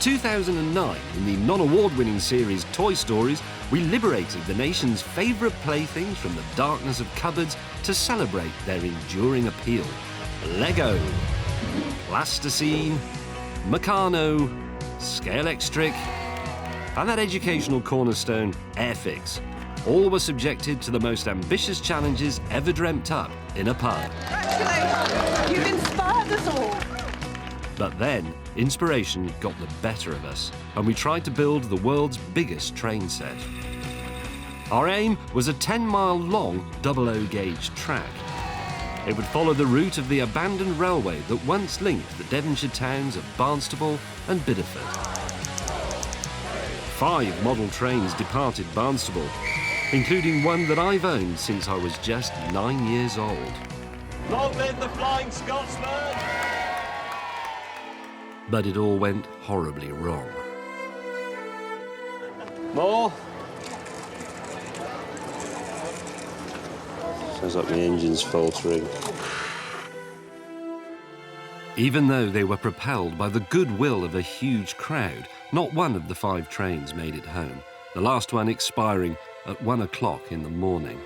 2009, in the non-award-winning series Toy Stories, we liberated the nation's favourite playthings from the darkness of cupboards to celebrate their enduring appeal. Lego, Plasticine, Meccano, Scalextric, and that educational cornerstone, Airfix. All were subjected to the most ambitious challenges ever dreamt up in a pub. Congratulations! You've inspired us all. But then, inspiration got the better of us, and we tried to build the world's biggest train set. Our aim was a 10-mile-long double-O gauge track. It would follow the route of the abandoned railway that once linked the Devonshire towns of Barnstaple and Bideford. 5 model trains departed Barnstaple, including one that I've owned since I was just 9 years old. Long live the Flying Scotsman! But it all went horribly wrong. More? Sounds like the engine's faltering. Even though they were propelled by the goodwill of a huge crowd, not one of the 5 trains made it home, the last one expiring at 1 o'clock in the morning.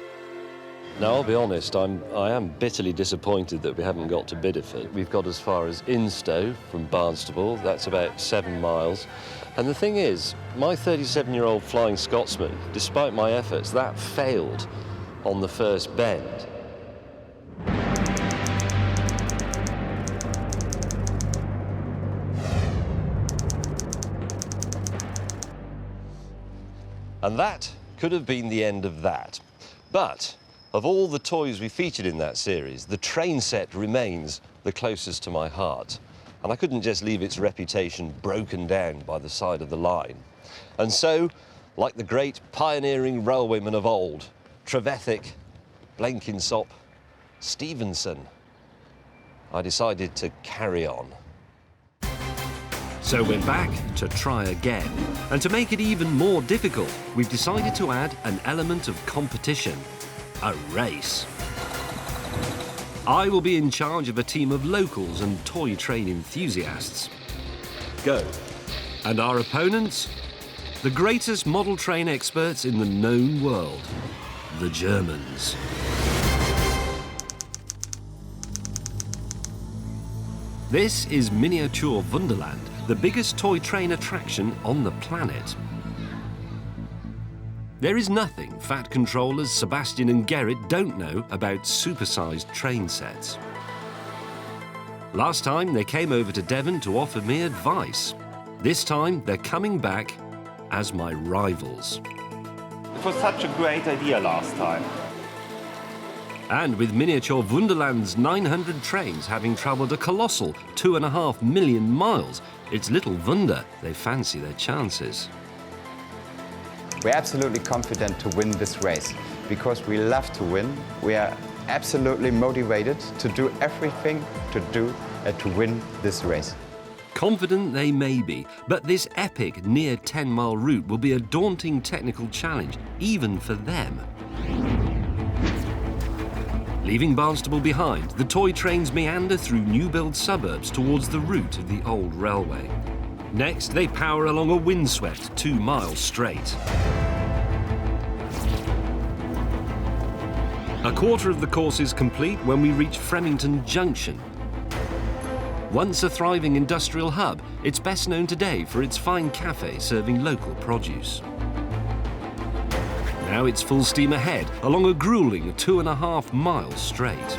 Now, I'll be honest, I am bitterly disappointed that we haven't got to Bideford. We've got as far as Instow from Barnstaple. That's about 7 miles. And the thing is, my 37-year-old Flying Scotsman, despite my efforts, that failed on the first bend. And that could have been the end of that. But of all the toys we featured in that series, the train set remains the closest to my heart. And I couldn't just leave its reputation broken down by the side of the line. And so, like the great pioneering railwaymen of old, Trevithick, Blenkinsop, Stevenson, I decided to carry on. So we're back to try again. And to make it even more difficult, we've decided to add an element of competition. A race. I will be in charge of a team of locals and toy train enthusiasts. Go. And our opponents? The greatest model train experts in the known world. The Germans. This is Miniature Wunderland, the biggest toy train attraction on the planet. There is nothing fat controllers Sebastian and Gerrit don't know about supersized train sets. Last time they came over to Devon to offer me advice. This time they're coming back as my rivals. It was such a great idea last time. And with Miniature Wunderland's 900 trains having travelled a colossal 2.5 million miles, it's little wonder they fancy their chances. We're absolutely confident to win this race because we love to win. We are absolutely motivated to do everything to win this race. Confident they may be, but this epic near 10-mile route will be a daunting technical challenge, even for them. Leaving Barnstaple behind, the toy trains meander through new-build suburbs towards the route of the old railway. Next, they power along a windswept 2-mile straight. A quarter of the course is complete when we reach Fremington Junction. Once a thriving industrial hub, it's best known today for its fine cafe serving local produce. Now it's full steam ahead along a grueling 2.5 miles straight.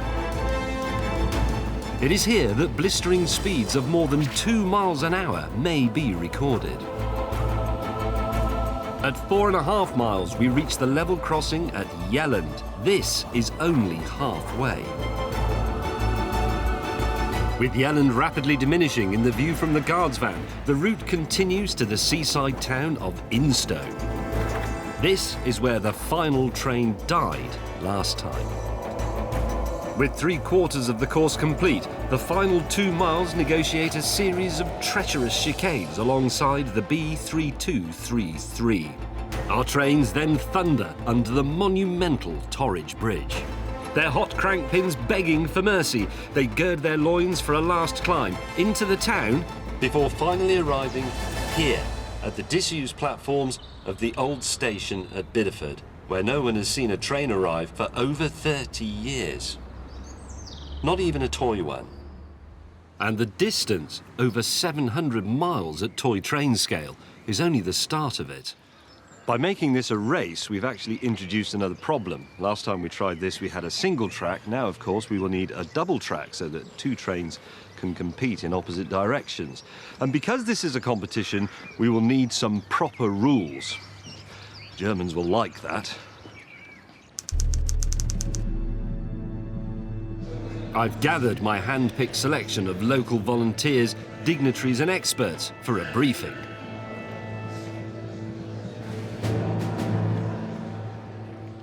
It is here that blistering speeds of more than 2 miles an hour may be recorded. At 4.5 miles, we reach the level crossing at Yelland. This is only halfway. With Yelland rapidly diminishing in the view from the guards van, the route continues to the seaside town of Instow. This is where the final train died last time. With 3/4 of the course complete, the final 2 miles negotiate a series of treacherous chicanes alongside the B3233. Our trains then thunder under the monumental Torridge Bridge. Their hot crank pins begging for mercy, they gird their loins for a last climb into the town before finally arriving here at the disused platforms of the old station at Bideford, where no one has seen a train arrive for over 30 years. Not even a toy one. And the distance, over 700 miles at toy train scale, is only the start of it. By making this a race, we've actually introduced another problem. Last time we tried this, we had a single track. Now, of course, we will need a double track so that two trains can compete in opposite directions. And because this is a competition, we will need some proper rules. Germans will like that. I've gathered my hand-picked selection of local volunteers, dignitaries and experts for a briefing.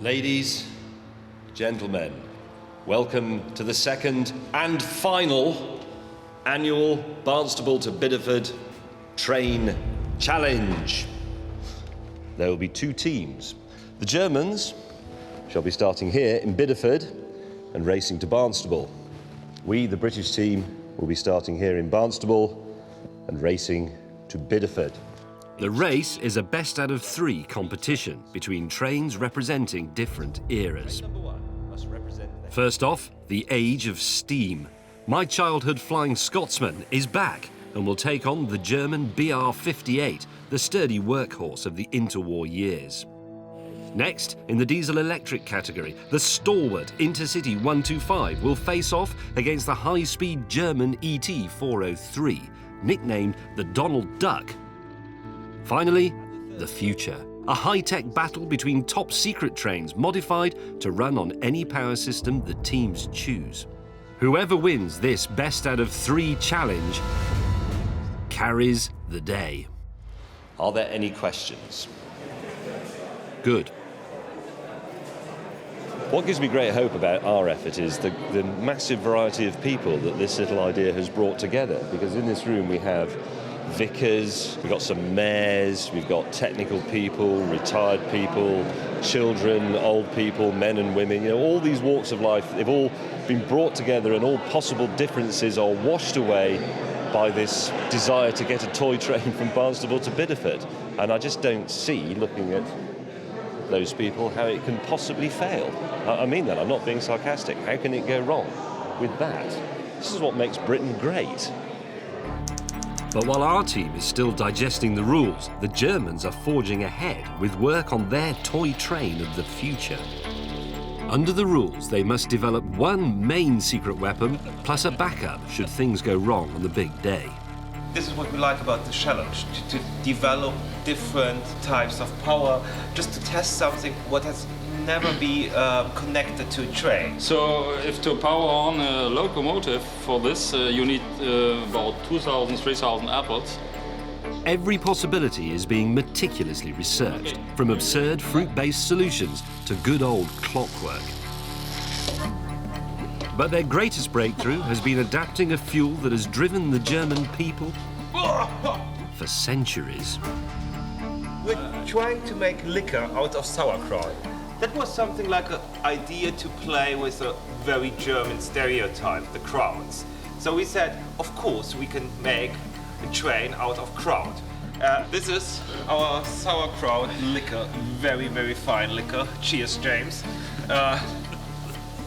Ladies, gentlemen, welcome to the second and final annual Barnstable to Bideford Train Challenge. There will be two teams. The Germans shall be starting here in Bideford and racing to Barnstable. We, the British team, will be starting here in Barnstable and racing to Bideford. The race is a best out of three competition between trains representing different eras. First off, the age of steam. My childhood Flying Scotsman is back and will take on the German BR-58, the sturdy workhorse of the interwar years. Next, in the diesel-electric category, the stalwart Intercity 125 will face off against the high-speed German ET403, nicknamed the Donald Duck. Finally, the future. A high-tech battle between top-secret trains modified to run on any power system the teams choose. Whoever wins this best out of three challenge carries the day. Are there any questions? Good. What gives me great hope about our effort is the massive variety of people that this little idea has brought together. Because in this room we have vicars, we've got some mayors, we've got technical people, retired people, children, old people, men and women, all these walks of life, they've all been brought together and all possible differences are washed away by this desire to get a toy train from Barnstable to Bideford. And I just don't see, looking at those people, how it can possibly fail. I mean that, I'm not being sarcastic. How can it go wrong with that? This is what makes Britain great. But while our team is still digesting the rules, the Germans are forging ahead with work on their toy train of the future. Under the rules, they must develop one main secret weapon, plus a backup should things go wrong on the big day. This is what we like about the challenge, to develop different types of power, just to test something what has never been connected to a train. So if to power on a locomotive for this, you need about 2,000, 3,000 apples. Every possibility is being meticulously researched, from absurd fruit-based solutions to good old clockwork. But their greatest breakthrough has been adapting a fuel that has driven the German people for centuries. We're trying to make liquor out of sauerkraut. That was something like an idea to play with a very German stereotype, the crowds. So we said, of course, we can make a train out of kraut. This is our sauerkraut liquor, very, very fine liquor. Cheers, James.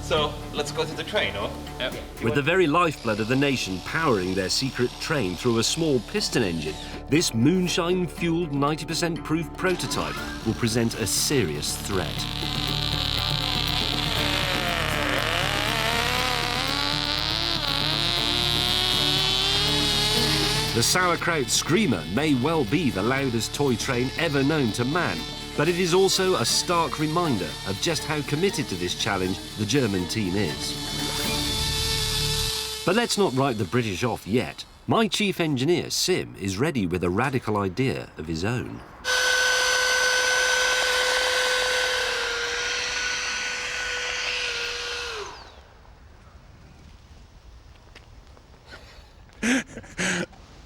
So let's go to the train, huh? Yep. With the very lifeblood of the nation powering their secret train through a small piston engine, this moonshine-fueled 90% proof prototype will present a serious threat. The sauerkraut screamer may well be the loudest toy train ever known to man, but it is also a stark reminder of just how committed to this challenge the German team is. But let's not write the British off yet. My chief engineer, Sim, is ready with a radical idea of his own.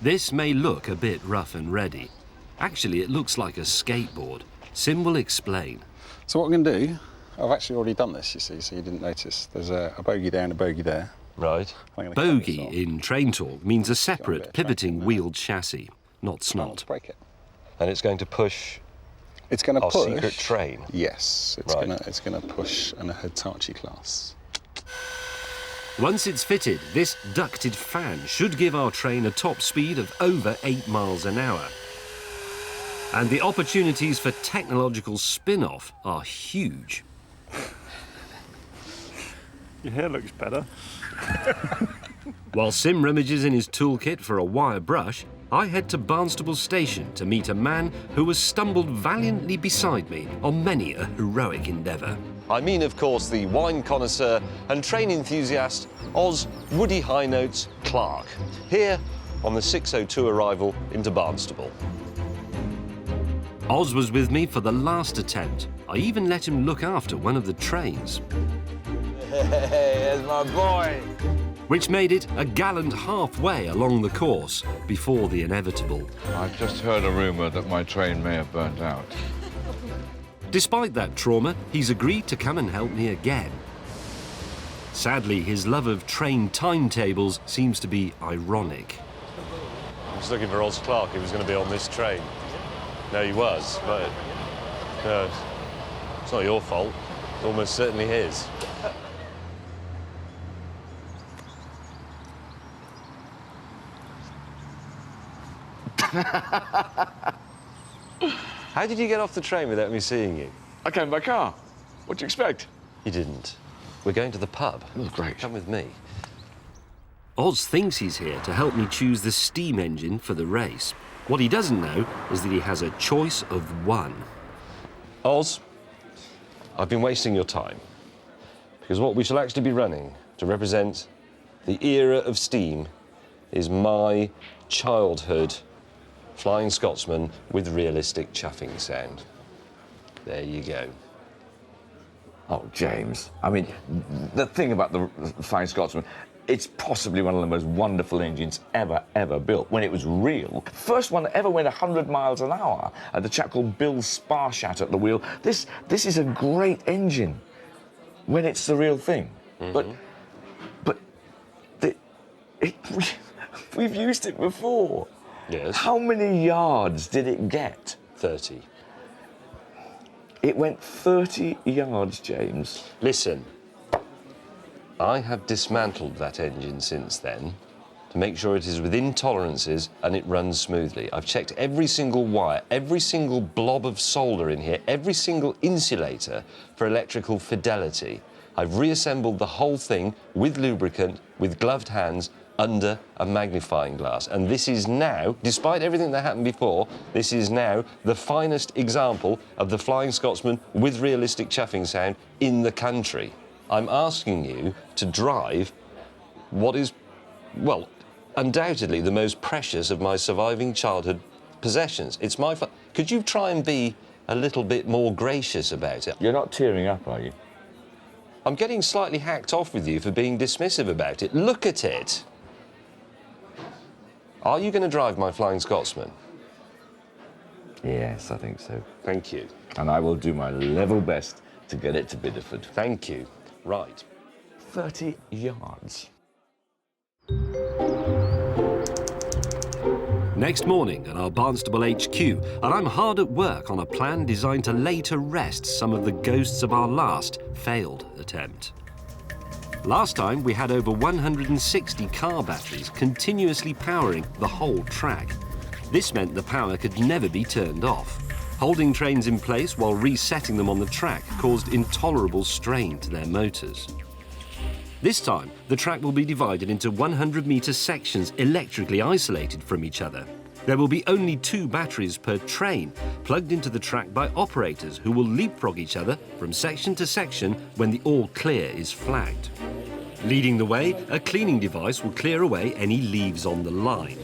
This may look a bit rough and ready. Actually, it looks like a skateboard. Sim will explain. So what I'm going to do, I've actually already done this, you see, so you didn't notice. There's a bogie there and a bogie there. Right. I'm gonna cut this Bogey off. in train talk means a bit separate of pivoting traction wheeled chassis, not Let's snot. break it. And it's going to push It's going to our push. secret train. Yes, Right. it's gonna push an Hitachi class. Once it's fitted, this ducted fan should give our train a top speed of over 8 miles an hour. And the opportunities for technological spin-off are huge. Your hair looks better. While Sim rummages in his toolkit for a wire brush, I head to Barnstable Station to meet a man who has stumbled valiantly beside me on many a heroic endeavour. I mean, of course, the wine connoisseur and train enthusiast, Oz Woody High Notes Clark, here on the 6:02 arrival into Barnstable. Oz was with me for the last attempt. I even let him look after one of the trains, Hey, there's my boy. which made it a gallant halfway along the course before the inevitable. I've just heard a rumour that my train may have burnt out. Despite that trauma, he's agreed to come and help me again. Sadly, his love of train timetables seems to be ironic. I was looking for Oz Clark, who was going to be on this train. No, he was, but no, it's not your fault. It's almost certainly his. How did you get off the train without me seeing you? I came by car. What do you expect? You didn't. We're going to the pub. Oh, great. Come with me. Oz thinks he's here to help me choose the steam engine for the race. What he doesn't know is that he has a choice of one. Oz, I've been wasting your time. Because what we shall actually be running to represent the era of steam is my childhood Flying Scotsman with realistic chuffing sound. There you go. Oh, James. I mean, the thing about the Flying Scotsman, it's possibly one of the most wonderful engines ever built. When it was real, first one that ever went 100 miles an hour, the chap called Bill Sparshat at the wheel. This is a great engine when it's the real thing. Mm-hmm. But we've used it before. Yes. How many yards did it get? 30. It went 30 yards, James. Listen, I have dismantled that engine since then to make sure it is within tolerances and it runs smoothly. I've checked every single wire, every single blob of solder in here, every single insulator for electrical fidelity. I've reassembled the whole thing with lubricant, with gloved hands, under a magnifying glass. And this is now, despite everything that happened before, this is now the finest example of the Flying Scotsman with realistic chuffing sound in the country. I'm asking you to drive what is, well, undoubtedly the most precious of my surviving childhood possessions. It's my Could you try and be a little bit more gracious about it? You're not tearing up, are you? I'm getting slightly hacked off with you for being dismissive about it. Look at it. Are you going to drive my Flying Scotsman? Yes, I think so. Thank you. And I will do my level best to get it to Bideford. Thank you. Right. 30 yards. Next morning at our Barnstable HQ, and I'm hard at work on a plan designed to lay to rest some of the ghosts of our last failed attempt. Last time, we had over 160 car batteries continuously powering the whole track. This meant the power could never be turned off. Holding trains in place while resetting them on the track caused intolerable strain to their motors. This time, the track will be divided into 100-metre sections electrically isolated from each other. There will be only 2 batteries per train, plugged into the track by operators who will leapfrog each other from section to section when the all clear is flagged. Leading the way, a cleaning device will clear away any leaves on the line.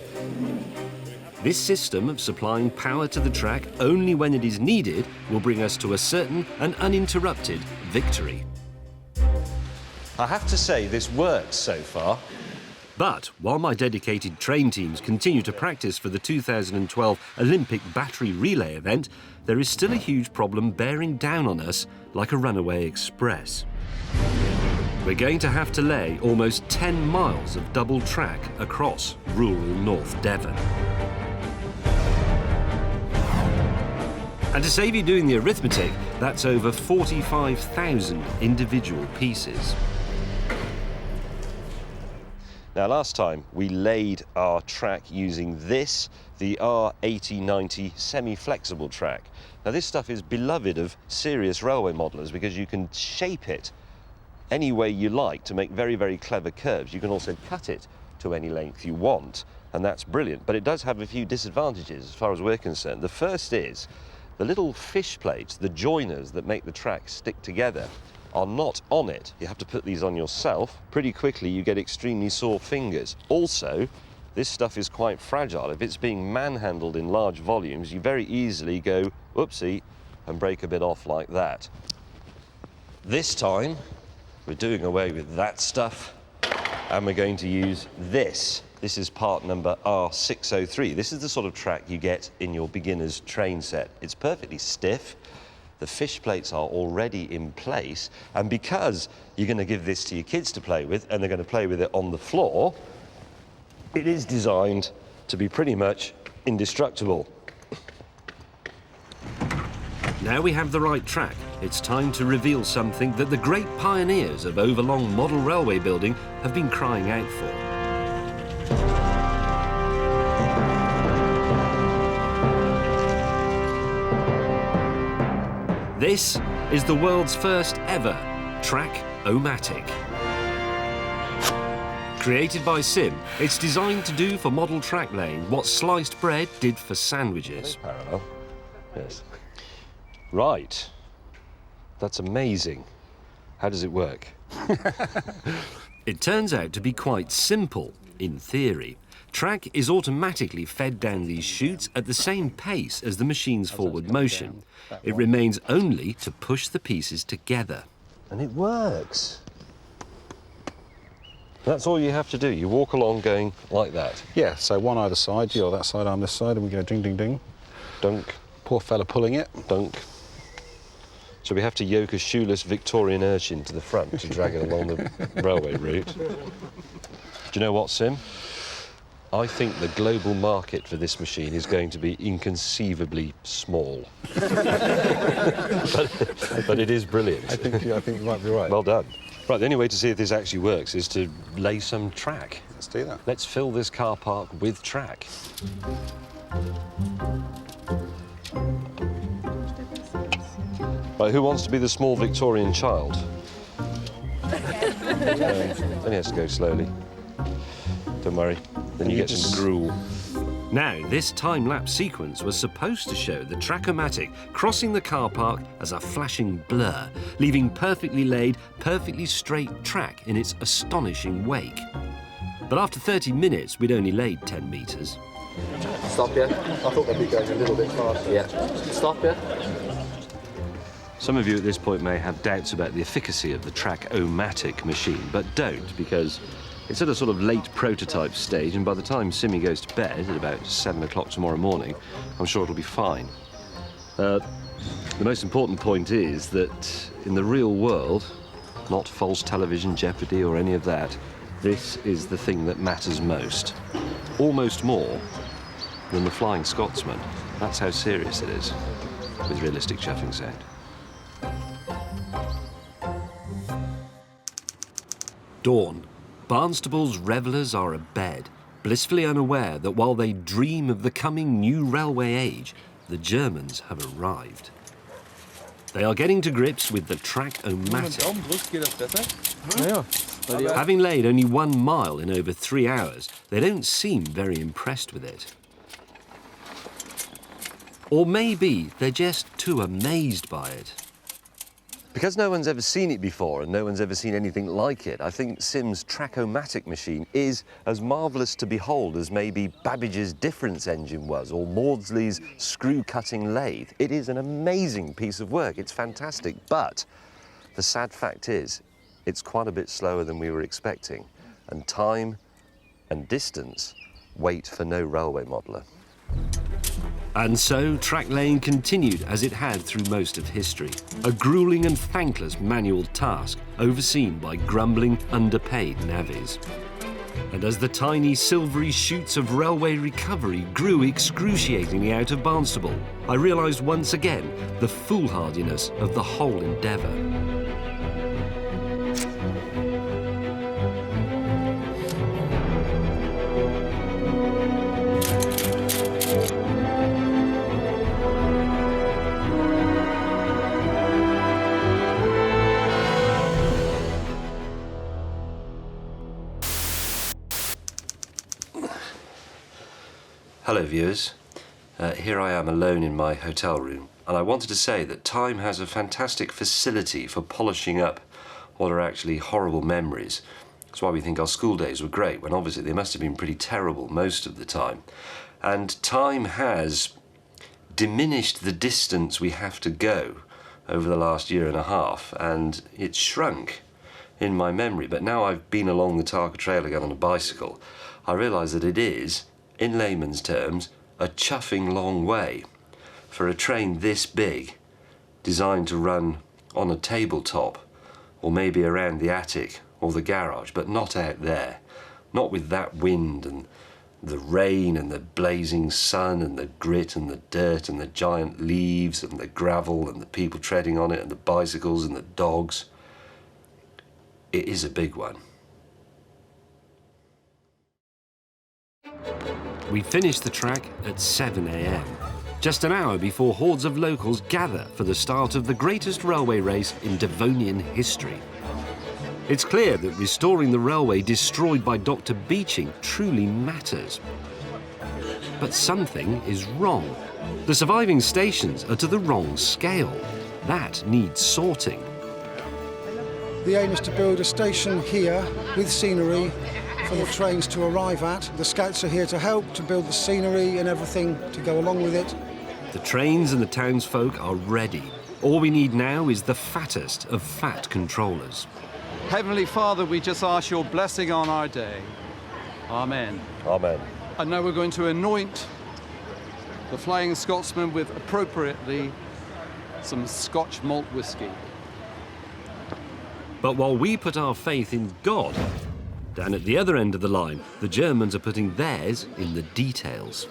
This system of supplying power to the track only when it is needed will bring us to a certain and uninterrupted victory. I have to say, this works so far. But while my dedicated train teams continue to practice for the 2012 Olympic battery relay event, there is still a huge problem bearing down on us like a runaway express. We're going to have to lay almost 10 miles of double track across rural North Devon. And to save you doing the arithmetic, that's over 45,000 individual pieces. Now, last time we laid our track using this, the R8090 semi-flexible track. Now, this stuff is beloved of serious railway modelers because you can shape it any way you like to make very, very clever curves. You can also cut it to any length you want, and that's brilliant. But it does have a few disadvantages as far as we're concerned. The first is the little fish plates, the joiners that make the track stick together, are not on it. You have to put these on yourself. Pretty quickly you get extremely sore fingers. Also, this stuff is quite fragile. If it's being manhandled in large volumes, you very easily go, whoopsie, and break a bit off like that. This time, we're doing away with that stuff, and we're going to use this. This is part number R603. This is the sort of track you get in your beginner's train set. It's perfectly stiff. The fish plates are already in place, and because you're going to give this to your kids to play with, and they're going to play with it on the floor, it is designed to be pretty much indestructible. Now we have the right track, it's time to reveal something that the great pioneers of overlong model railway building have been crying out for. This is the world's first ever Track-O-Matic. Created by Sim, it's designed to do for model track laying what sliced bread did for sandwiches. Parallel. Yes. Right. That's amazing. How does it work? It turns out to be quite simple, in theory. Track is automatically fed down these chutes at the same pace as the machine's forward motion. It remains only to push the pieces together. And it works. That's all you have to do. You walk along going like that. Yeah, so one either side, you're that side, I'm this side, and we go ding, ding, ding. Dunk. Poor fella pulling it. Dunk. So we have to yoke a shoeless Victorian urchin to the front to drag it along the railway route. Do you know what, Sim? I think the global market for this machine is going to be inconceivably small. but it is brilliant. I think you might be right. Well done. Right, the only way to see if this actually works is to lay some track. Let's do that. Let's fill this car park with track. Right, who wants to be the small Victorian child? Then he has to go slowly. Don't worry, then you get some gruel. Now, this time-lapse sequence was supposed to show the Track-O-Matic crossing the car park as a flashing blur, leaving perfectly laid, perfectly straight track in its astonishing wake. But after 30 minutes, we'd only laid 10 metres. Stop, yeah? I thought they'd be going a little bit faster. Yeah. Stop, yeah? Some of you at this point may have doubts about the efficacy of the Track-O-Matic machine, but don't, because it's at a sort of late prototype stage, and by the time Simmy goes to bed at about 7 o'clock tomorrow morning, I'm sure it'll be fine. The most important point is that in the real world, not false television, Jeopardy or any of that, this is the thing that matters most. Almost more than the Flying Scotsman. That's how serious it is with realistic chuffing sound. Dawn. Barnstable's revellers are abed, blissfully unaware that while they dream of the coming new railway age, the Germans have arrived. They are getting to grips with the Track-O-Matic. Having laid only 1 mile in over 3 hours, they don't seem very impressed with it. Or maybe they're just too amazed by it. Because no one's ever seen it before and no one's ever seen anything like it, I think Sim's Track-O-Matic machine is as marvellous to behold as maybe Babbage's difference engine was, or Maudsley's screw-cutting lathe. It is an amazing piece of work. It's fantastic, but the sad fact is it's quite a bit slower than we were expecting, and time and distance wait for no railway modeller. And so track laying continued as it had through most of history. A gruelling and thankless manual task, overseen by grumbling, underpaid navvies. And as the tiny silvery shoots of railway recovery grew excruciatingly out of Barnstaple, I realised once again the foolhardiness of the whole endeavour. Hello viewers, here I am alone in my hotel room, and I wanted to say that time has a fantastic facility for polishing up what are actually horrible memories. That's why we think our school days were great, when obviously they must have been pretty terrible most of the time. And time has diminished the distance we have to go over the last year and a half, and it's shrunk in my memory. But now I've been along the Tarka Trail again on a bicycle, I realise that it is, in layman's terms, a chuffing long way for a train this big, designed to run on a tabletop, or maybe around the attic or the garage, but not out there. Not with that wind and the rain and the blazing sun and the grit and the dirt and the giant leaves and the gravel and the people treading on it and the bicycles and the dogs. It is a big one. We finished the track at 7 a.m, just an hour before hordes of locals gather for the start of the greatest railway race in Devonian history. It's clear that restoring the railway destroyed by Dr. Beeching truly matters. But something is wrong. The surviving stations are to the wrong scale. That needs sorting. The aim is to build a station here with scenery for the trains to arrive at. The scouts are here to help, to build the scenery and everything to go along with it. The trains and the townsfolk are ready. All we need now is the fattest of fat controllers. Heavenly Father, we just ask your blessing on our day. Amen. Amen. And now we're going to anoint the Flying Scotsman with appropriately some Scotch malt whiskey. But while we put our faith in God, down at the other end of the line, the Germans are putting theirs in the details.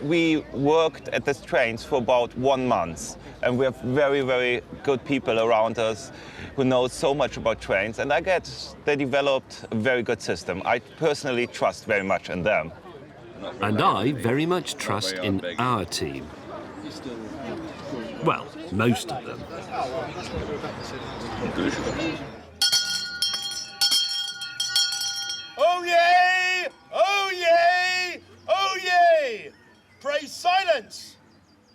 We worked at these trains for about 1 month, and we have very, very good people around us who know so much about trains, and I guess they developed a very good system. I personally trust very much in them. And I very much trust in our team. Well, most of them. Oh yay! Oh yay! Oh yay! Pray silence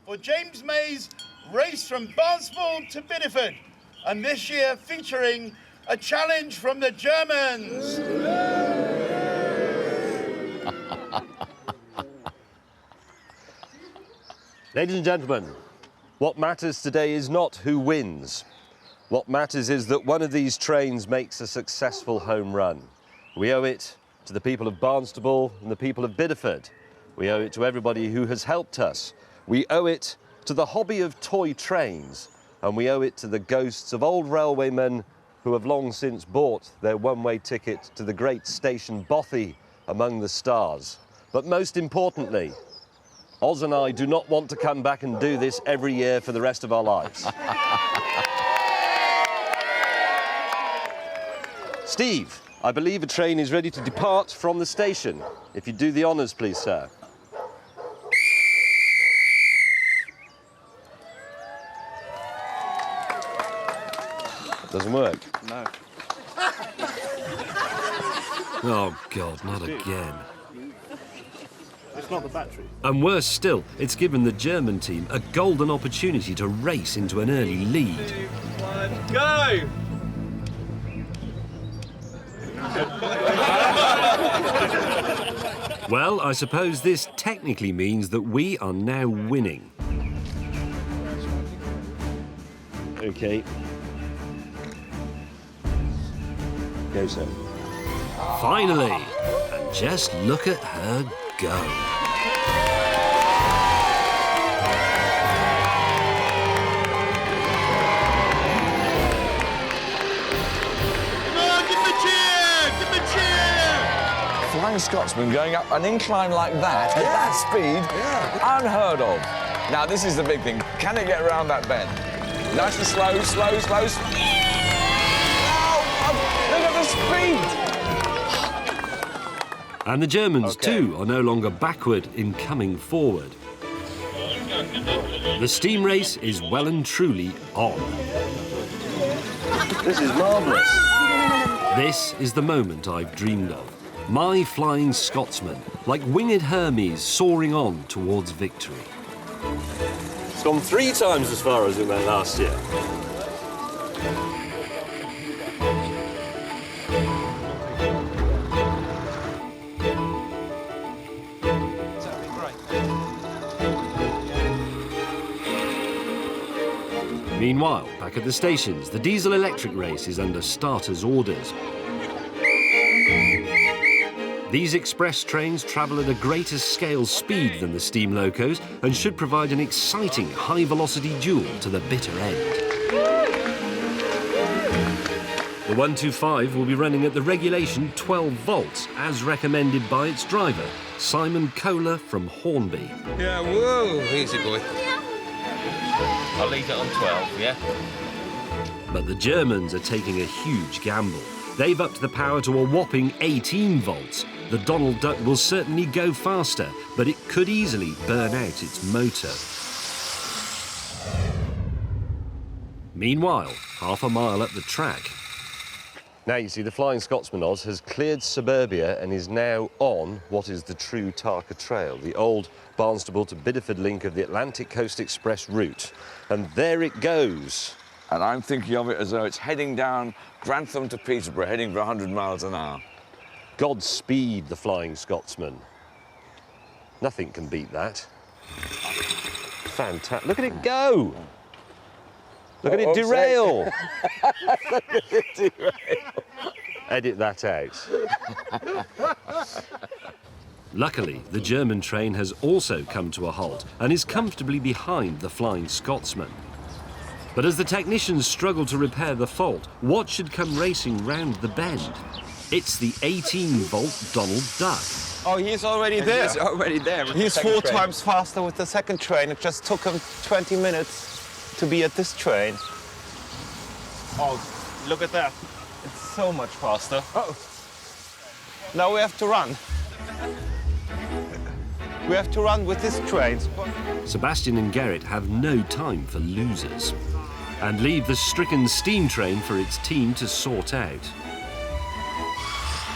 for James May's race from Barnstaple to Bideford, and this year featuring a challenge from the Germans. Ladies and gentlemen, what matters today is not who wins. What matters is that one of these trains makes a successful home run. We owe it to the people of Barnstaple and the people of Bideford. We owe it to everybody who has helped us. We owe it to the hobby of toy trains, and we owe it to the ghosts of old railwaymen who have long since bought their one-way ticket to the great station Bothy among the stars. But most importantly, Oz and I do not want to come back and do this every year for the rest of our lives. Steve, I believe a train is ready to depart from the station. If you do the honours, please, sir. Doesn't work. No. Oh, God, not again. It's not the battery. And worse still, it's given the German team a golden opportunity to race into an early lead. 2, 1, go! Well, I suppose this technically means that we are now winning. Okay. Go, sir. Finally! And just look at her go. Flying Scotsman going up an incline like that at that speed, unheard of. Now, this is the big thing. Can it get around that bend? Nice and slow, slow, slow. Oh, look at the speed! And the Germans, too, are no longer backward in coming forward. The steam race is well and truly on. This is marvellous. This is the moment I've dreamed of. My Flying Scotsman, like winged Hermes soaring on towards victory. It's gone 3 times as far as it went last year. Meanwhile, back at the stations, the diesel-electric race is under starters' orders. These express trains travel at a greater scale speed than the steam locos and should provide an exciting high-velocity duel to the bitter end. The 125 will be running at the regulation 12 volts, as recommended by its driver, Simon Kohler from Hornby. Yeah, whoa, easy boy. I'll leave it on 12, yeah? But the Germans are taking a huge gamble. They've upped the power to a whopping 18 volts. The Donald Duck will certainly go faster, but it could easily burn out its motor. Meanwhile, half a mile up the track. Now, you see, the Flying Scotsman, Oz, has cleared Suburbia and is now on what is the true Tarka Trail, the old Barnstable to Bideford link of the Atlantic Coast Express route. And there it goes. And I'm thinking of it as though it's heading down Grantham to Peterborough, heading for 100 miles an hour. Godspeed, the Flying Scotsman. Nothing can beat that. Fantastic. Look at it go. Look at it derail. Look at it derail. Edit that out. Luckily, the German train has also come to a halt and is comfortably behind the Flying Scotsman. But as the technicians struggle to repair the fault, what should come racing round the bend? It's the 18-volt Donald Duck. Oh, he's already there. He's already there. He's 4 times faster with the second train. It just took him 20 minutes to be at this train. Oh, look at that. It's so much faster. Oh. Now we have to run. We have to run with this train. Sebastian and Gerrit have no time for losers and leave the stricken steam train for its team to sort out.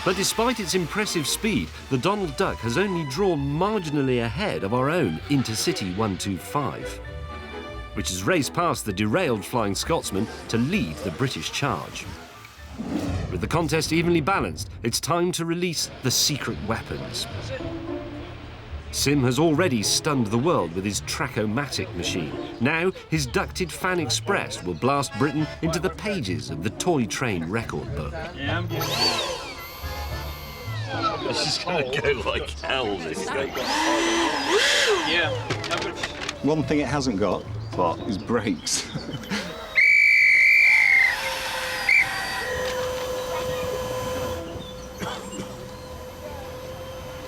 But despite its impressive speed, the Donald Duck has only drawn marginally ahead of our own Intercity 125, which has raced past the derailed Flying Scotsman to lead the British charge. With the contest evenly balanced, it's time to release the secret weapons. Sim has already stunned the world with his Track-O-Matic machine. Now, his ducted Fan Express will blast Britain into the pages of the toy train record book. Yeah. This is going to go like hell, this thing. Yeah. One thing it hasn't got is brakes.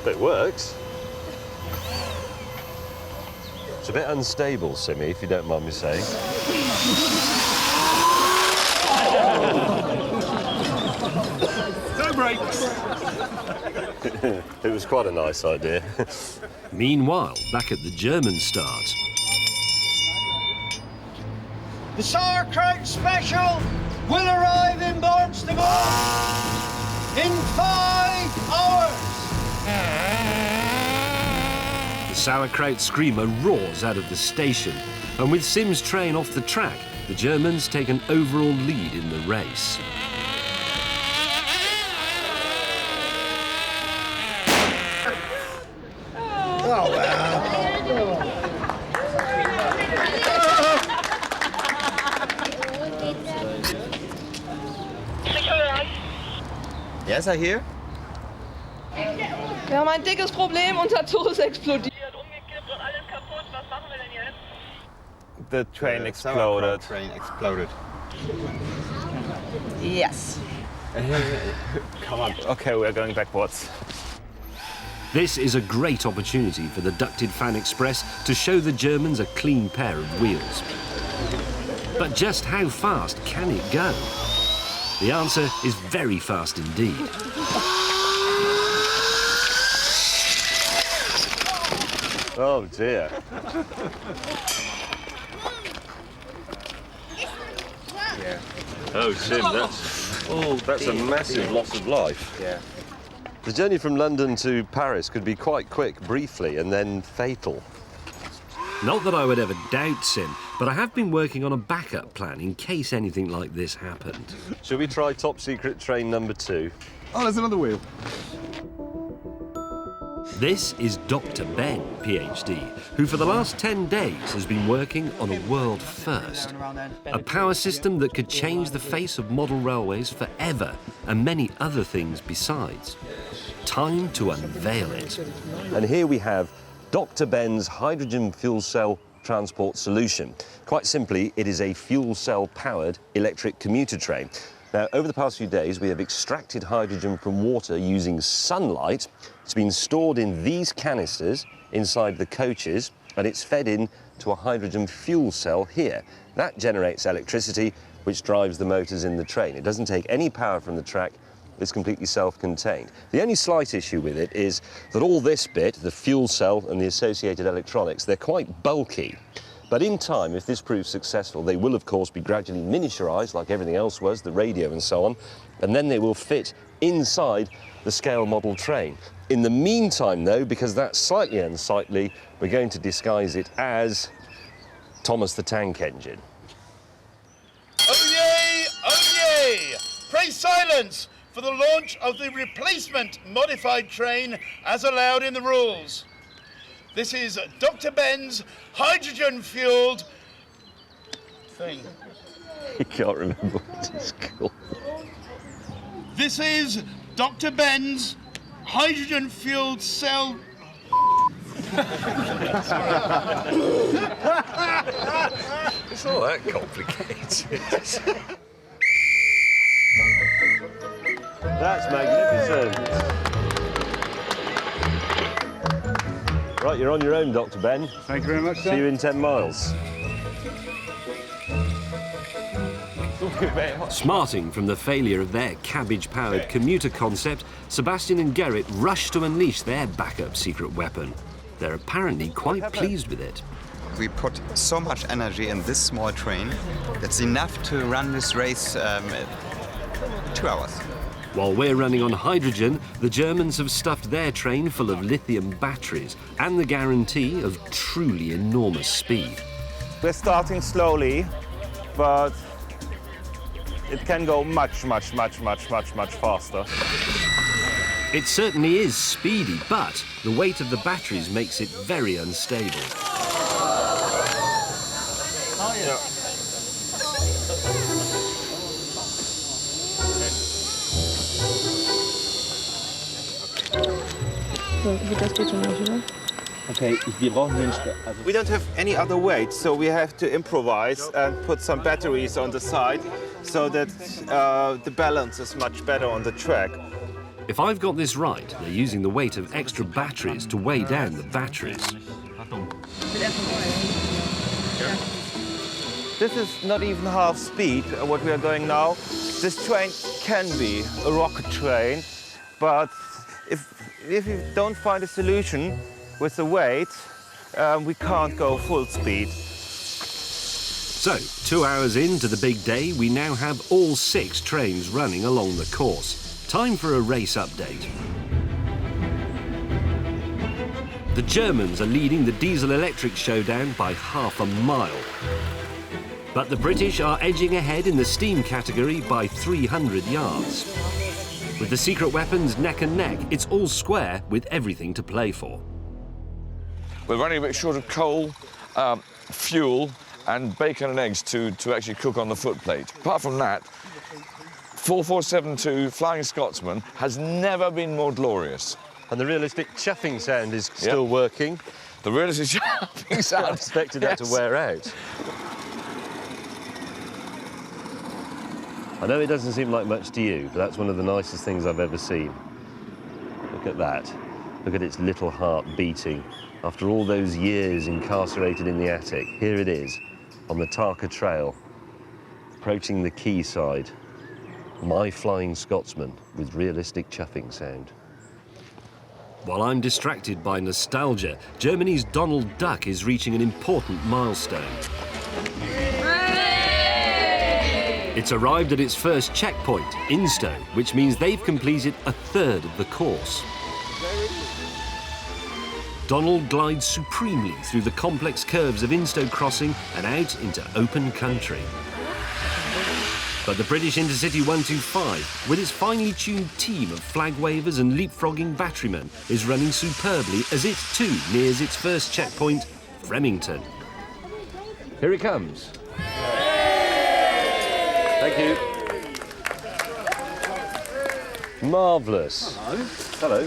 But it works. It's a bit unstable, Simmy, if you don't mind me saying. No brakes. It was quite a nice idea. Meanwhile, back at the German start. The Sauerkraut Special will arrive in Barnstable in 5 hours. The sauerkraut screamer roars out of the station, and with Sim's train off the track, the Germans take an overall lead in the race. Oh, wow. Yes, I hear. Wir haben ein dickes Problem, unser Zug ist explodiert. The train exploded. Train exploded. Yes. Come on. Okay, we're going backwards. This is a great opportunity for the ducted Fan Express to show the Germans a clean pair of wheels. But just how fast can it go? The answer is very fast indeed. Oh dear. Oh, Tim, that's a massive loss of life. Yeah. The journey from London to Paris could be quite quick, briefly, and then fatal. Not that I would ever doubt Sim, but I have been working on a backup plan in case anything like this happened. Shall we try top secret train number 2? Oh, there's another wheel. This is Dr. Ben, PhD, who for the last 10 days has been working on a world first. A power system that could change the face of model railways forever, and many other things besides. Time to unveil it. And here we have Dr. Ben's hydrogen fuel cell transport solution. Quite simply, it is a fuel cell powered electric commuter train. Now, over the past few days, we have extracted hydrogen from water using sunlight. It's been stored in these canisters inside the coaches, and it's fed in to a hydrogen fuel cell here. That generates electricity, which drives the motors in the train. It doesn't take any power from the track. It's completely self-contained. The only slight issue with it is that all this bit, the fuel cell and the associated electronics, they're quite bulky. But in time, if this proves successful, they will, of course, be gradually miniaturised, like everything else was, the radio and so on, and then they will fit inside the scale model train. In the meantime, though, because that's slightly unsightly, we're going to disguise it as Thomas the Tank Engine. Oh yay! Oh yay! Pray silence for the launch of the replacement modified train as allowed in the rules. This is Dr. Ben's hydrogen-fueled thing. You can't remember what it's called. This is Dr. Ben's hydrogen-fueled cell. It's not that complicated. That's magnificent. Right, you're on your own, Dr. Ben. Thank you very much, sir. See you in 10 miles. Smarting from the failure of their cabbage-powered commuter concept, Sebastian and Gerrit rush to unleash their backup secret weapon. They're apparently quite pleased with it. We put so much energy in this small train that's enough to run this race 2 hours. While we're running on hydrogen, the Germans have stuffed their train full of lithium batteries and the guarantee of truly enormous speed. We're starting slowly, but it can go much faster. It certainly is speedy, but the weight of the batteries makes it very unstable. Oh, yeah. Okay, we don't have any other weight, so we have to improvise and put some batteries on the side so that the balance is much better on the track. If I've got this right, they're using the weight of extra batteries to weigh down the batteries. This is not even half speed, what we are going now. This train can be a rocket train, but if you don't find a solution with the weight, we can't go full speed. So, 2 hours into the big day, we now have all 6 trains running along the course. Time for a race update. The Germans are leading the diesel-electric showdown by half a mile. But the British are edging ahead in the steam category by 300 yards. With the secret weapons neck and neck, it's all square with everything to play for. We're running a bit short of coal, fuel, and bacon and eggs to actually cook on the footplate. Apart from that, 4472 Flying Scotsman has never been more glorious. And the realistic chuffing sound is still working. The realistic chuffing sound. I expected that to wear out. I know it doesn't seem like much to you, but that's one of the nicest things I've ever seen. Look at that. Look at its little heart beating. After all those years incarcerated in the attic, here it is, on the Tarka Trail, approaching the quayside. My Flying Scotsman with realistic chuffing sound. While I'm distracted by nostalgia, Germany's Donald Duck is reaching an important milestone. It's arrived at its first checkpoint, Instow, which means they've completed a third of the course. Donald glides supremely through the complex curves of Instow Crossing and out into open country. But the British Intercity 125, with its finely tuned team of flag wavers and leapfrogging batterymen, is running superbly as it too nears its first checkpoint, Fremington. Here it comes. Thank you. Marvellous. Hello.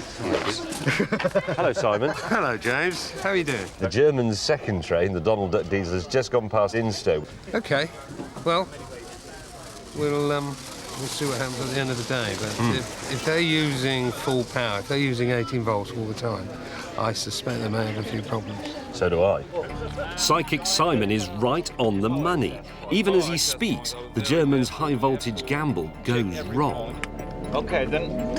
Hello, Simon. Hello, James. How are you doing? The German's second train, the Donald Duck diesel, has just gone past Instow. OK. Well, we'll see what happens at the end of the day. But if they're using full power, if they're using 18 volts all the time, I suspect they may have a few problems. So do I. Psychic Simon is right on the money. Even as he speaks, the Germans' high-voltage gamble goes wrong. Okay, then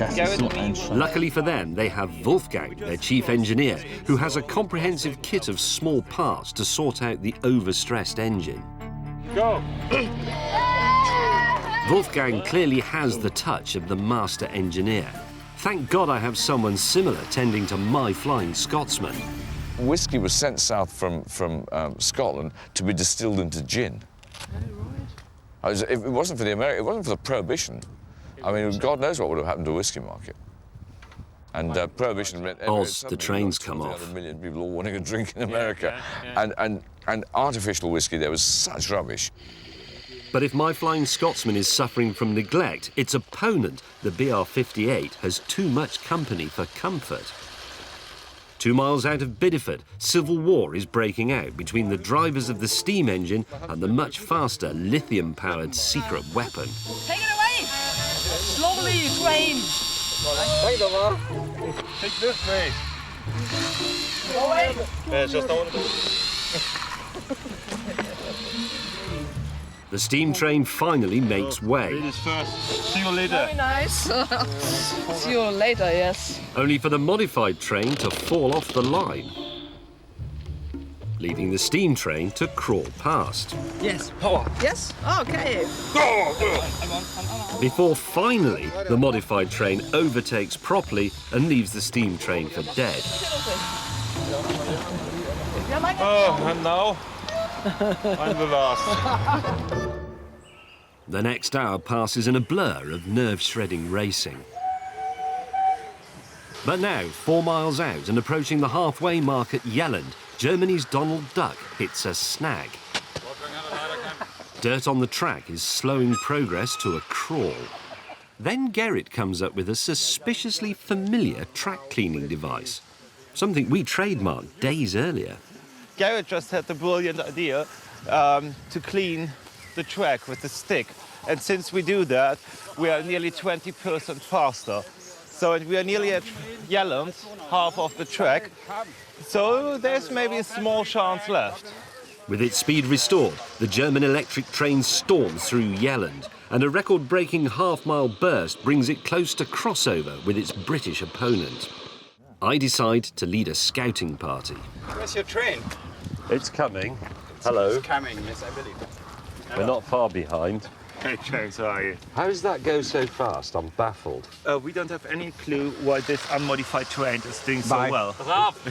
Luckily for them, they have Wolfgang, their chief engineer, who has a comprehensive kit of small parts to sort out the overstressed engine. Go! Wolfgang clearly has the touch of the master engineer. Thank God I have someone similar tending to my Flying Scotsman. Whiskey was sent south from Scotland to be distilled into gin. It wasn't for the it wasn't for the Prohibition. I mean, God knows what would have happened to the whiskey market. And Prohibition meant... Oz, the trains come off. 1 million people all wanting a drink in America. And artificial whiskey, there was such rubbish. But if my Flying Scotsman is suffering from neglect, its opponent, the BR-58, has too much company for comfort. 2 miles out of Bideford, civil war is breaking out between the drivers of the steam engine and the much faster lithium-powered secret weapon. Take it away! Slowly, train! Take this way. Go away! It's just on. The steam train finally makes way. Ladies first. See you later. Very nice. See you later, yes. Only for the modified train to fall off the line, leaving the steam train to crawl past. Yes, power. Yes? Okay. Before finally the modified train overtakes properly and leaves the steam train for dead. Oh, and now? I'm the last. The next hour passes in a blur of nerve-shredding racing. But now, 4 miles out and approaching the halfway mark at Yelland, Germany's Donald Duck hits a snag. Dirt on the track is slowing progress to a crawl. Then Gerrit comes up with a suspiciously familiar track cleaning device, something we trademarked days earlier. Garrett just had the brilliant idea to clean the track with the stick. And since we do that, we are nearly 20% faster. So we are nearly at Yelland, half of the track. So there's maybe a small chance left. With its speed restored, the German electric train storms through Yelland, and a record-breaking half-mile burst brings it close to crossover with its British opponent. I decide to lead a scouting party. Where's your train? It's coming. Hello. It's coming, yes, I believe. We're not far behind. Hey, James, how are you? How does that go so fast? I'm baffled. We don't have any clue why this unmodified train is doing so well.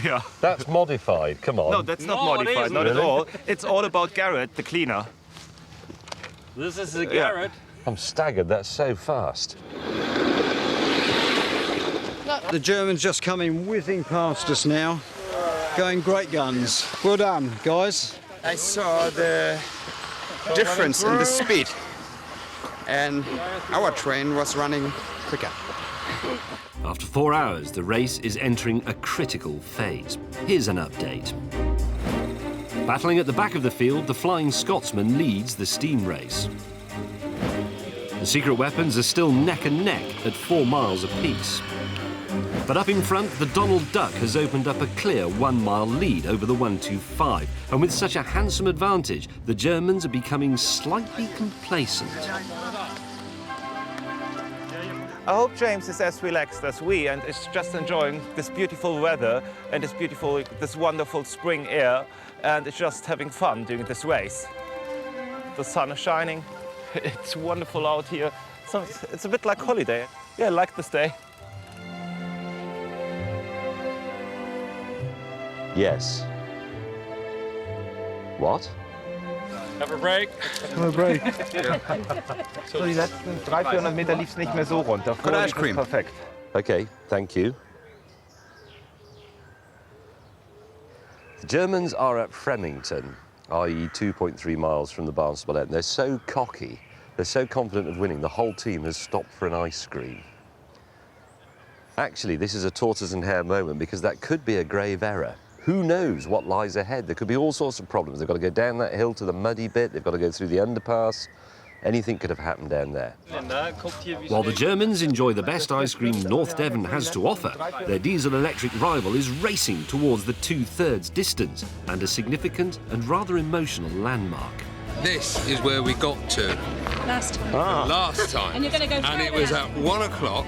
Yeah. That's modified, come on. No, that's not modified, not at all. It's all about Garrett, the cleaner. This is the Garrett. I'm staggered, that's so fast. The Germans just coming whizzing past us now, going great guns. Well done, guys. I saw the difference in the speed. And our train was running quicker. After 4 hours, the race is entering a critical phase. Here's an update. Battling at the back of the field, the Flying Scotsman leads the steam race. The secret weapons are still neck and neck at 4 miles apiece. But up in front, the Donald Duck has opened up a clear 1 mile lead over the 125. And with such a handsome advantage, the Germans are becoming slightly complacent. I hope James is as relaxed as we and is just enjoying this beautiful weather and this wonderful spring air, and is just having fun doing this race. The sun is shining, it's wonderful out here, so it's a bit like holiday. Yeah, I like this day. Yes. What? Have a break. Have a break. So die letzten 300-400 Meter lief's nicht mehr so runter. Good ice cream. Perfekt. Okay, thank you. The Germans are at Fremington, i.e. 2.3 miles from the Barnstable end. They're so cocky, they're so confident of winning, the whole team has stopped for an ice cream. Actually, this is a tortoise and hare moment because that could be a grave error. Who knows what lies ahead? There could be all sorts of problems. They've got to go down that hill to the muddy bit, they've got to go through the underpass. Anything could have happened down there. While the Germans enjoy the best ice cream North Devon has to offer, their diesel-electric rival is racing towards the 2/3 distance and a significant and rather emotional landmark. This is where we got to Last time. last time. And you're going to go And it was at 1 o'clock.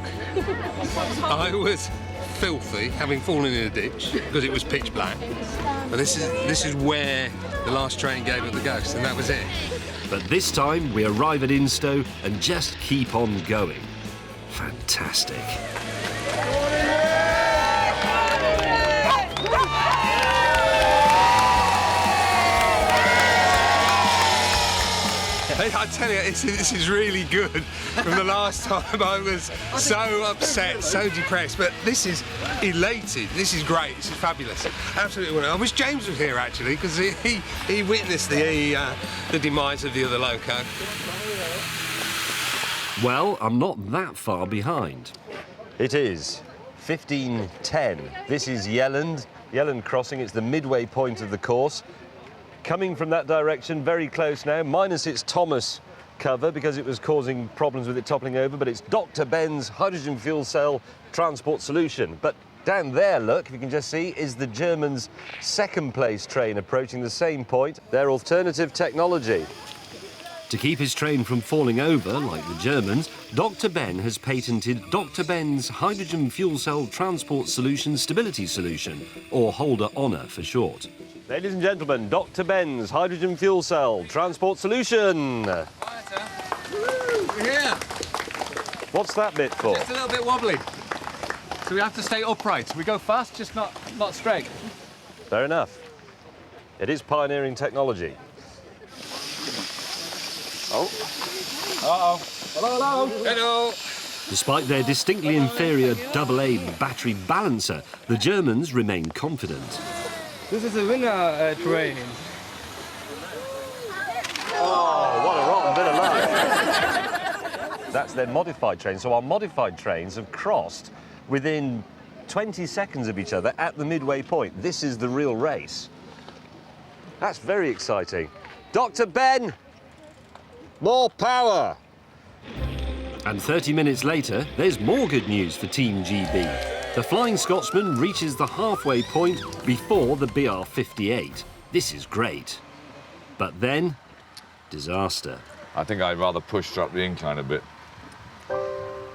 I was filthy, having fallen in a ditch because it was pitch black. But this is where the last train gave up the ghost, and that was it. But this time we arrive at Instow and just keep on going. Fantastic. I tell you, this is really good. From the last time I was so upset, so depressed, but this is elated. This is great. This is fabulous. Absolutely wonderful. I wish James was here actually, because he witnessed the demise of the other loco. Well, I'm not that far behind. It is 15:10. This is Yelland Crossing. It's the midway point of the course. Coming from that direction, very close now, minus its Thomas cover because it was causing problems with it toppling over, but it's Dr. Ben's hydrogen fuel cell transport solution. But down there, look, if you can just see, is the Germans' second place train approaching the same point, their alternative technology. To keep his train from falling over, like the Germans, Dr. Ben has patented Dr. Ben's hydrogen fuel cell transport solution stability solution, or Holder Honour for short. Ladies and gentlemen, Dr. Ben's hydrogen fuel cell transport solution. We're here. What's that bit for? Just a little bit wobbly. So we have to stay upright. We go fast, just not straight. Fair enough. It is pioneering technology. Oh. Uh-oh. Hello. Hello. Despite their distinctly inferior AA battery balancer, the Germans remain confident. This is a winner train. Oh, what a rotten bit of luck. That's their modified train. So our modified trains have crossed within 20 seconds of each other at the midway point. This is the real race. That's very exciting. Dr. Ben, more power. And 30 minutes later, there's more good news for Team GB. The Flying Scotsman reaches the halfway point before the BR58. This is great. But then, disaster. I think I'd rather push up the incline a bit.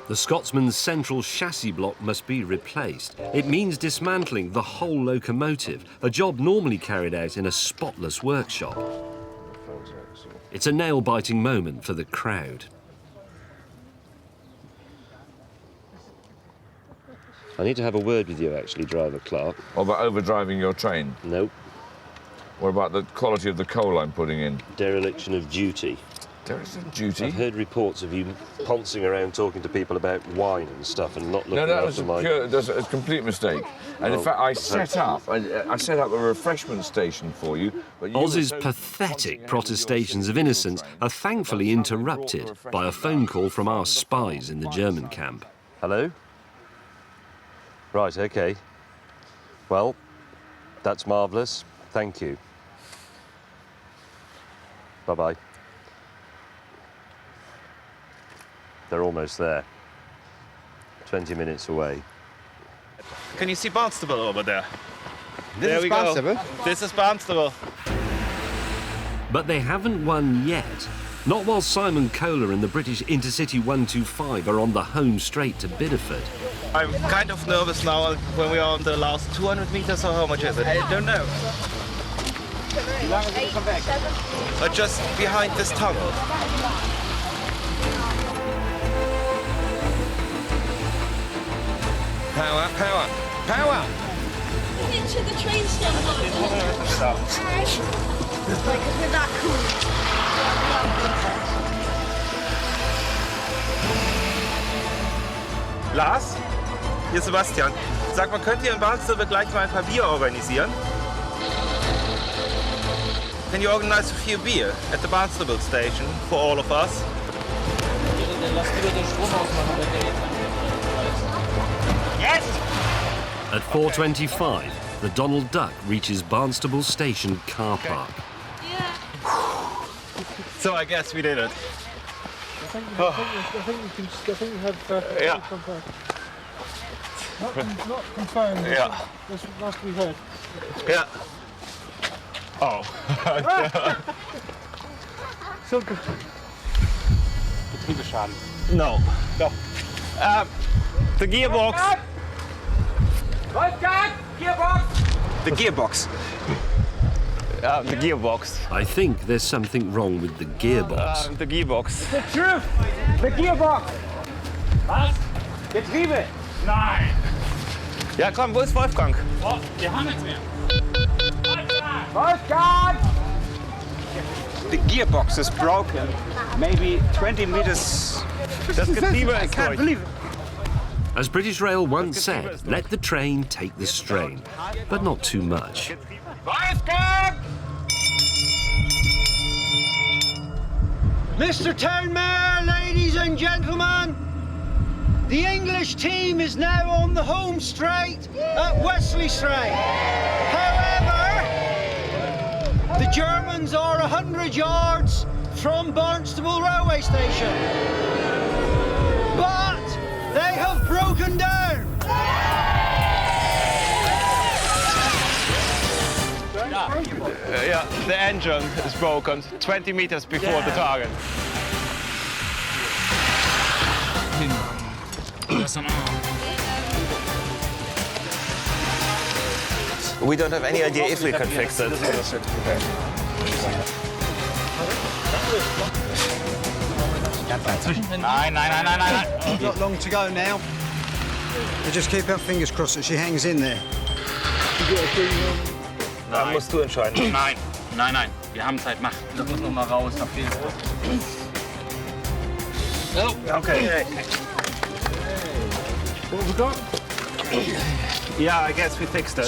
The Scotsman's central chassis block must be replaced. It means dismantling the whole locomotive, a job normally carried out in a spotless workshop. It's a nail-biting moment for the crowd. I need to have a word with you, actually, Driver Clark. What about overdriving your train? Nope. What about the quality of the coal I'm putting in? Dereliction of duty. Dereliction of duty? I've heard reports of you poncing around talking to people about wine and stuff and not looking No, that after was a complete mistake. And in fact, I set up a refreshment station for you. But Oz's pathetic protestations of innocence are thankfully interrupted by a phone call from our spies in the German camp. Hello? Right, OK. Well, that's marvellous. Thank you. Bye-bye. They're almost there. 20 minutes away. Can you see Barnstable over there? This there is we Barnstable? go. This is Barnstable. But they haven't won yet. Not while Simon Kohler and the British Intercity 125 are on the home straight to Bideford. I'm kind of nervous now when we are on the last 200 meters, or how much is it? I don't know. Just behind this tunnel. Power, power, power! Into the train station. Isn't that cool? Lars, hier ist Sebastian. Sag mal, könnt ihr in Barnstable gleich mal ein paar Bier organisieren? Can you organize a few beer at the Barnstable station for all of us? Yes! At 4:25, the Donald Duck reaches Barnstable Station car park. So I guess we did it. I think you have. Yeah. Not confirmed. Yeah. That's last we heard. Yeah. Oh. So good. Getriebeschaden. No. No. The gearbox. Gearbox! The gearbox. The gearbox. I think there's something wrong with the gearbox. The gearbox. The truth! The gearbox! Was? Getriebe! Nein! Ja, komm, wo ist Wolfgang? Oh, wir haben nichts mehr. Wolfgang! The gearbox is broken. Maybe 20 meters. Das Getriebe I ist can't durch. believe it. As British Rail once said, let the train take the strain, but not too much. Wolfgang! Mr. Town Mayor, ladies and gentlemen, the English team is now on the home straight at Wesley Straight. However, the Germans are 100 yards from Barnstable railway station. But they have broken down. Yeah, the engine is broken 20 meters before the target. We don't have any idea if we can fix it. Nein. Not long to go now. We just keep our fingers crossed that she hangs in there. Da musst du entscheiden. Nein. Wir haben Zeit, mach. Das muss noch mal raus, auf jeden Fall. Okay. What have we got? Yeah, I guess we fixed it.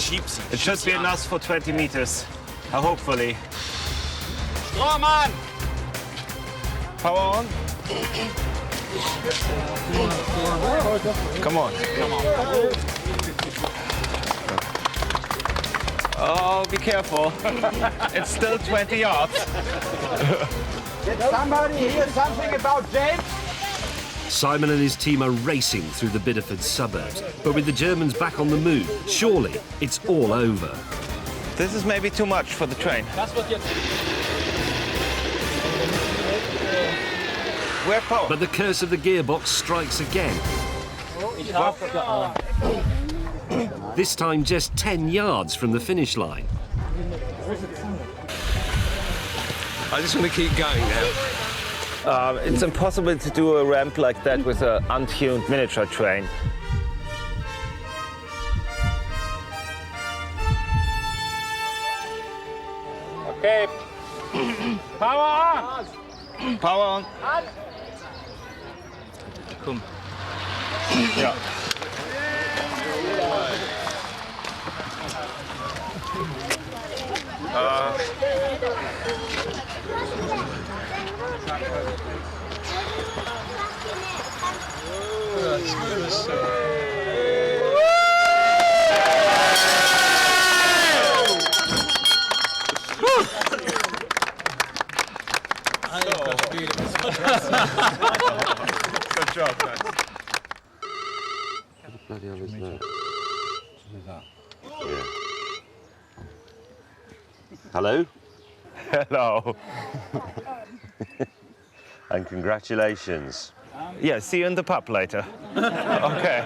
It should be enough for 20 meters. Hopefully. Strohmann! Power on. Come on. Oh, be careful. It's still 20 yards. Did somebody hear something about James? Simon and his team are racing through the Bideford suburbs, but with the Germans back on the move, surely it's all over. This is maybe too much for the train. We're power. But the curse of the gearbox strikes again. This time just 10 yards from the finish line. I just want to keep going now. It's impossible to do a ramp like that with an untuned miniature train. Okay. Power on! Power on. Komm. Ja. Good job, guys. Bloody hell is that? Yeah. Hello? Hello. And congratulations. Yeah, see you in the pub later. Okay.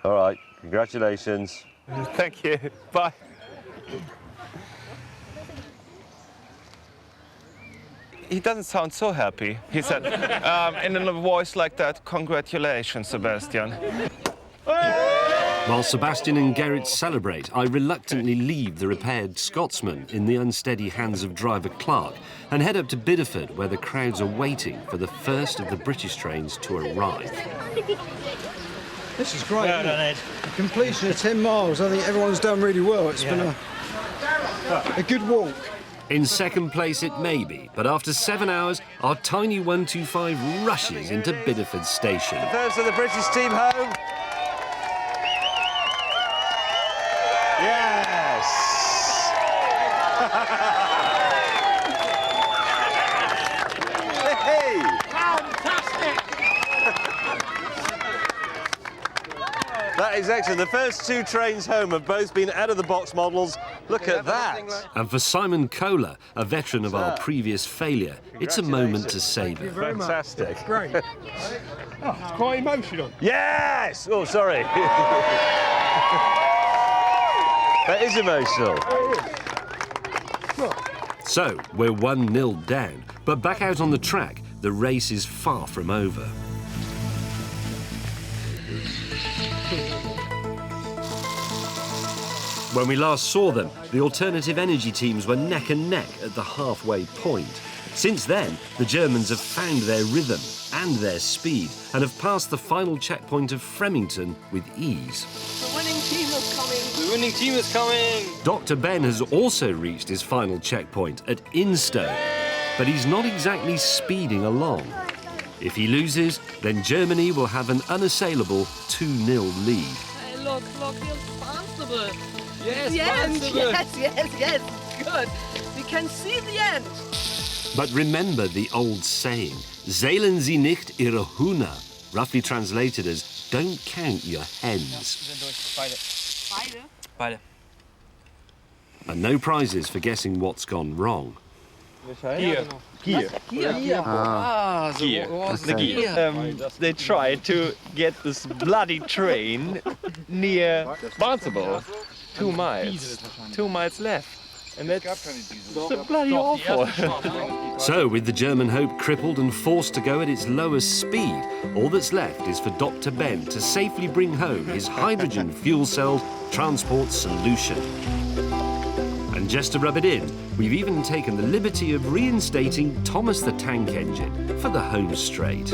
All right, congratulations. Thank you. Bye. He doesn't sound so happy. He said, in a voice like that, congratulations, Sebastian. While Sebastian and Gerrit celebrate, I reluctantly leave the repaired Scotsman in the unsteady hands of driver Clark and head up to Bideford, where the crowds are waiting for the first of the British trains to arrive. This is great. Well done, Ed. A completion of 10 miles. I think everyone's done really well. It's been a good walk. In second place it may be, but after 7 hours, our tiny 125 rushes into Bideford station. The first of the British team home. Yes! Hey! Fantastic! That is excellent. The first two trains home have both been out-of-the-box models. Look at that. And for Simon Kohler, a veteran of our previous failure, it's a moment to savour. Fantastic. Great. Oh, it's quite emotional. Yes! Oh, sorry. That is emotional. So, we're 1-0 down, but back out on the track, the race is far from over. When we last saw them, the alternative energy teams were neck and neck at the halfway point. Since then, the Germans have found their rhythm and their speed and have passed the final checkpoint of Fremington with ease. The winning team is coming. The winning team is coming. Dr. Ben has also reached his final checkpoint at Instow, but he's not exactly speeding along. If he loses, then Germany will have an unassailable 2-0 lead. Hey, look, here's Barnstable. Yes, the end. Barnstable. Yes. Good. We can see the end. But remember the old saying, zählen Sie nicht Ihre Hühner, roughly translated as, don't count your hens. Beide. And no prizes for guessing what's gone wrong. Gear. They tried to get this bloody train near Barnstable. 2 miles. 2 miles left. And that's so bloody awful. So, with the German hope crippled and forced to go at its lowest speed, all that's left is for Dr. Ben to safely bring home his hydrogen fuel cell transport solution. And just to rub it in, we've even taken the liberty of reinstating Thomas the Tank Engine for the home straight.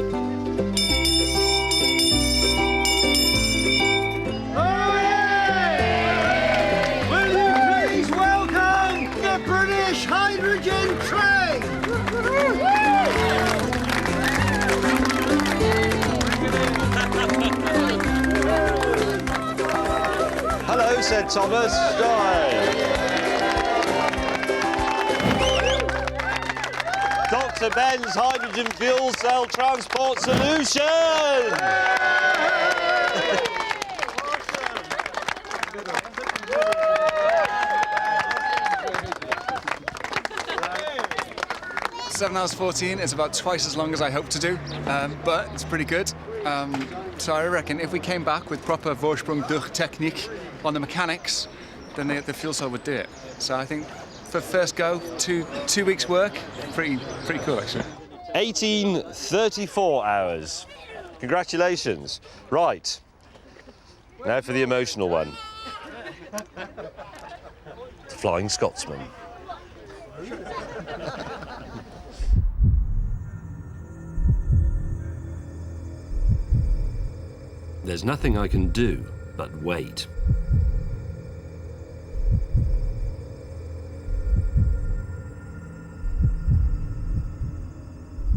British hydrogen train! Hello, said Thomas. Dr. Ben's hydrogen fuel cell transport solution! 7 hours 14 is about twice as long as I hoped to do, but it's pretty good. So I reckon if we came back with proper Vorsprung durch Technik on the mechanics, then the fuel cell would do it. So I think for first go, two weeks work, pretty cool actually. 18:34 hours. Congratulations. Right. Now for the emotional one. The Flying Scotsman. There's nothing I can do but wait.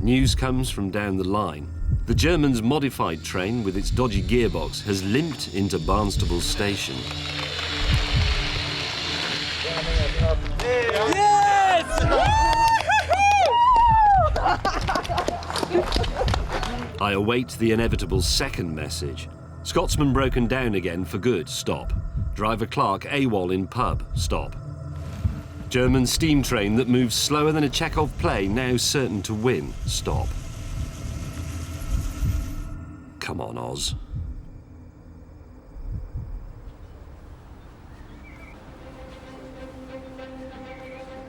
News comes from down the line. The Germans' modified train with its dodgy gearbox has limped into Barnstable station. Yes! I await the inevitable second message. Scotsman broken down again for good, stop. Driver Clark AWOL in pub, stop. German steam train that moves slower than a Chekhov play, now certain to win, stop. Come on, Oz.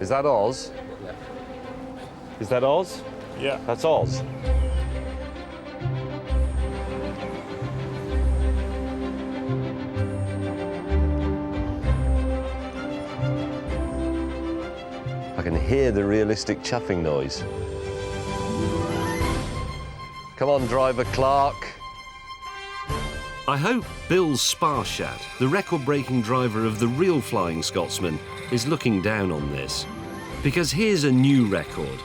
Is that Oz? Yeah. Is that Oz? Yeah. That's Oz. I can hear the realistic chuffing noise. Come on, driver Clark. I hope Bill Sparshat, the record-breaking driver of the real Flying Scotsman, is looking down on this. Because here's a new record,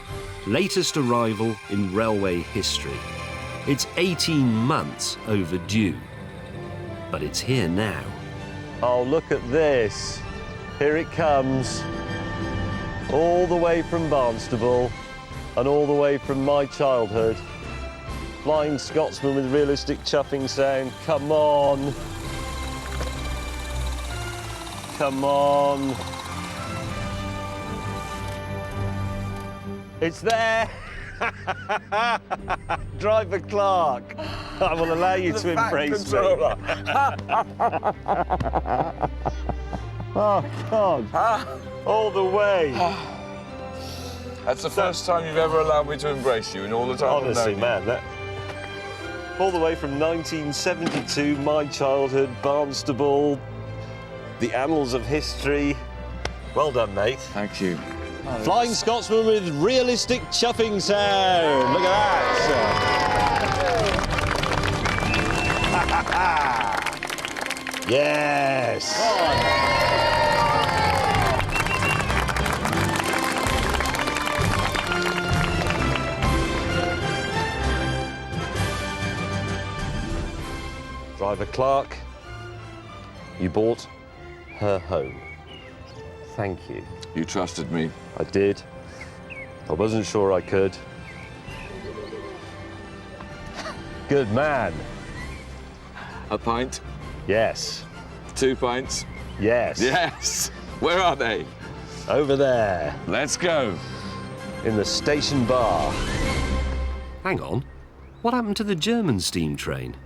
latest arrival in railway history. It's 18 months overdue, but it's here now. Oh, look at this. Here it comes. All the way from Barnstable and all the way from my childhood. Flying Scotsman with realistic chuffing sound. Come on. Come on. It's there. Driver Clark. I will allow you to embrace me. Oh, God. All the way. That's the first time you've ever allowed me to embrace you in all the time Honestly, I've known man, all the way from 1972, my childhood, Barnstable, the annals of history. Well done, mate. Thank you. Flying Scotsman with realistic chuffing sound. Look at that. Yes. Driver Clark, you brought her home. Thank you. You trusted me. I did. I wasn't sure I could. Good man. A pint? Yes. 2 pints? Yes. Yes. Where are they? Over there. Let's go. In the station bar. Hang on, what happened to the German steam train?